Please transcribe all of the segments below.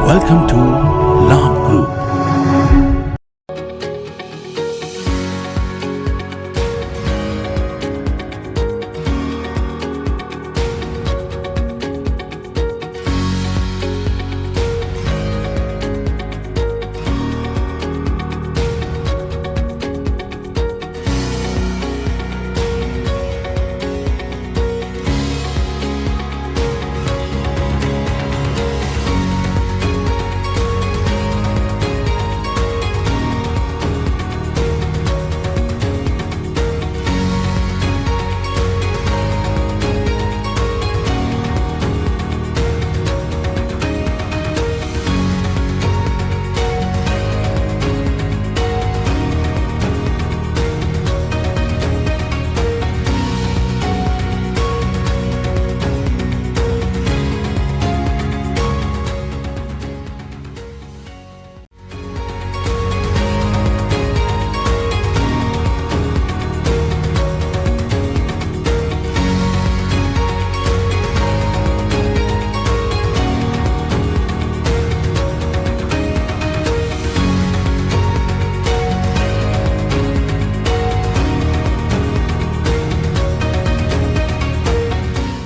Welcome to Labh Group.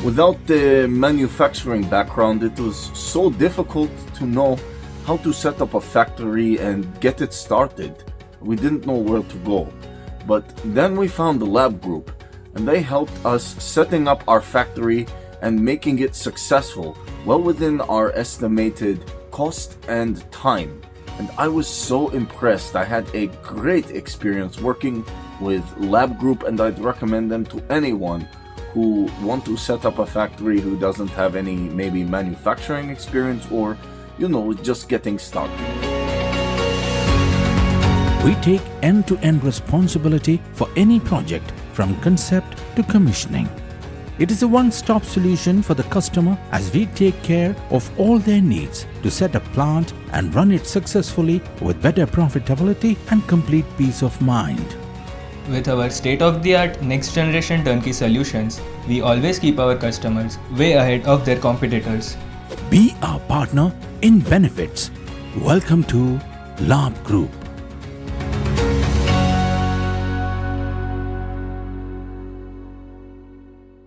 Without the manufacturing background, it was so difficult to know how to set up a factory and get it started. We didn't know where to go. But then we found the Labh Group, and they helped us setting up our factory and making it successful, well within our estimated cost and time. And I was so impressed. I had a great experience working with Labh Group, and I'd recommend them to anyone who want to set up a factory who doesn't have any maybe manufacturing experience or, just getting started. We take end-to-end responsibility for any project from concept to commissioning. It is a one-stop solution for the customer as we take care of all their needs to set a plant and run it successfully with better profitability and complete peace of mind. With our state-of-the-art next-generation turnkey solutions, we always keep our customers way ahead of their competitors. Be our partner in benefits. Welcome to Labh Group.